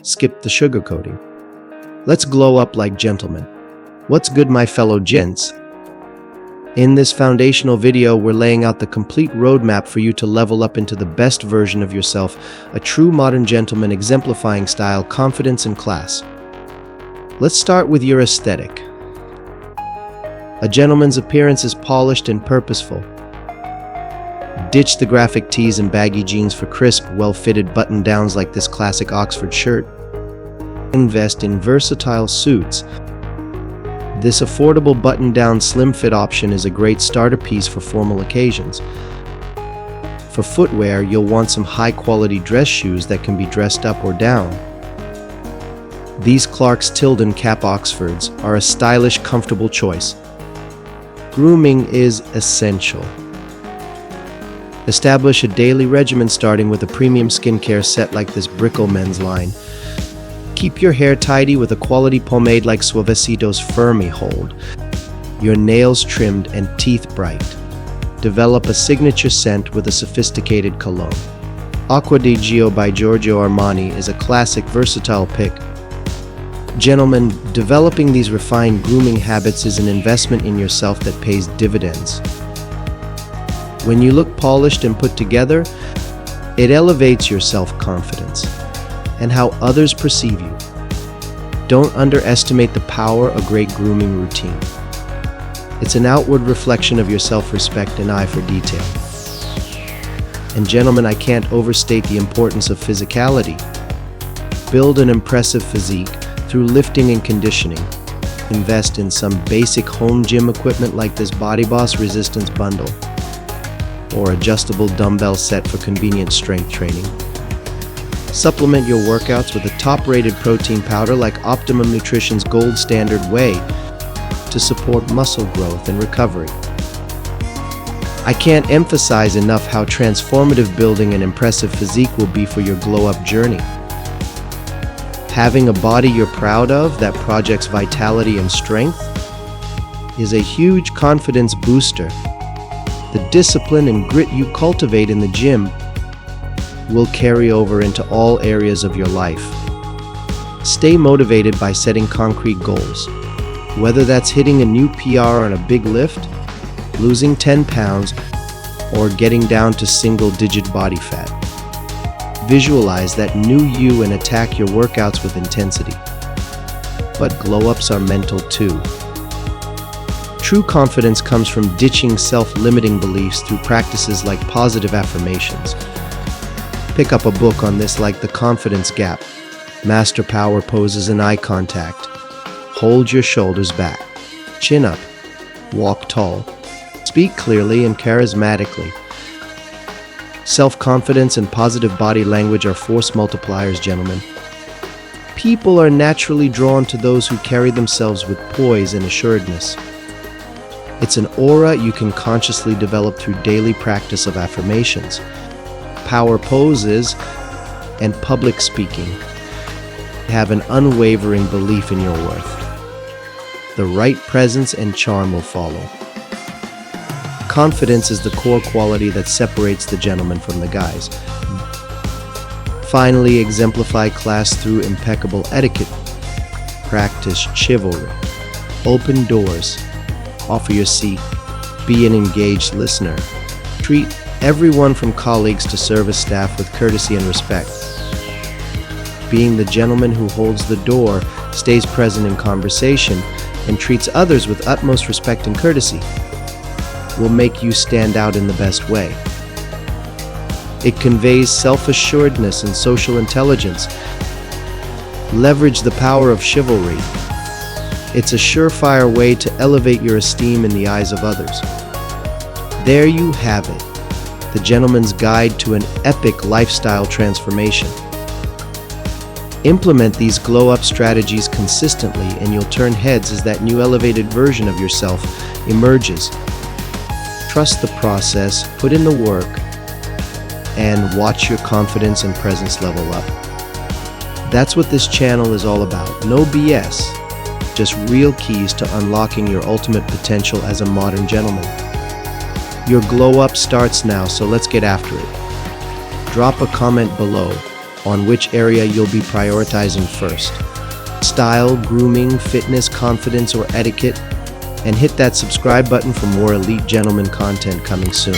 skip the sugarcoating. Let's glow up like gentlemen. What's good, my fellow gents? In this foundational video, we're laying out the complete roadmap for you to level up into the best version of yourself, a true modern gentleman exemplifying style, confidence, and class. Let's start with your aesthetic. A gentleman's appearance is polished and purposeful. Ditch the graphic tees and baggy jeans for crisp, well-fitted button-downs like this classic Oxford shirt. Invest in versatile suits. This affordable button-down slim-fit option is a great starter piece for formal occasions. For footwear, you'll want some high-quality dress shoes that can be dressed up or down. These Clark's Tilden Cap Oxfords are a stylish, comfortable choice. Grooming is essential. Establish a daily regimen starting with a premium skincare set like this Brickle men's line. Keep your hair tidy with a quality pomade like Suavecito's Firmi Hold. Your nails trimmed and teeth bright. Develop a signature scent with a sophisticated cologne. Acqua di Gio by Giorgio Armani is a classic, versatile pick. Gentlemen, developing these refined grooming habits is an investment in yourself that pays dividends. When you look polished and put together, it elevates your self-confidence and how others perceive you. Don't underestimate the power of a great grooming routine. It's an outward reflection of your self-respect and eye for detail. And gentlemen, I can't overstate the importance of physicality. Build an impressive physique through lifting and conditioning. Invest in some basic home gym equipment like this Body Boss Resistance Bundle or adjustable dumbbell set for convenient strength training. Supplement your workouts with a top-rated protein powder like Optimum Nutrition's Gold Standard Whey to support muscle growth and recovery. I can't emphasize enough how transformative building an impressive physique will be for your glow-up journey. Having a body you're proud of that projects vitality and strength is a huge confidence booster. The discipline and grit you cultivate in the gym will carry over into all areas of your life. Stay motivated by setting concrete goals, whether that's hitting a new PR on a big lift, losing 10 pounds, or getting down to single-digit body fat. Visualize that new you and attack your workouts with intensity. But glow-ups are mental too. True confidence comes from ditching self-limiting beliefs through practices like positive affirmations. Pick up a book on this like The Confidence Gap, Master Power Poses and Eye Contact. Hold your shoulders back, chin up, walk tall, speak clearly and charismatically. Self-confidence and positive body language are force multipliers, gentlemen. People are naturally drawn to those who carry themselves with poise and assuredness. It's an aura you can consciously develop through daily practice of affirmations, power poses, and public speaking. Have an unwavering belief in your worth. The right presence and charm will follow. Confidence is the core quality that separates the gentleman from the guys. Finally, exemplify class through impeccable etiquette. Practice chivalry. Open doors. Offer your seat. Be an engaged listener. Treat everyone from colleagues to service staff with courtesy and respect. Being the gentleman who holds the door, stays present in conversation, and treats others with utmost respect and courtesy will make you stand out in the best way. It conveys self-assuredness and social intelligence. Leverage the power of chivalry. It's a surefire way to elevate your esteem in the eyes of others. There you have it, the gentleman's guide to an epic lifestyle transformation. Implement these glow-up strategies consistently and you'll turn heads as that new elevated version of yourself emerges. Trust the process, put in the work, and watch your confidence and presence level up. That's what this channel is all about. No BS, just real keys to unlocking your ultimate potential as a modern gentleman. Your glow up starts now, so let's get after it. Drop a comment below. on which area you'll be prioritizing first. Style, grooming, fitness, confidence, or etiquette, and hit that subscribe button for more elite gentleman content coming soon.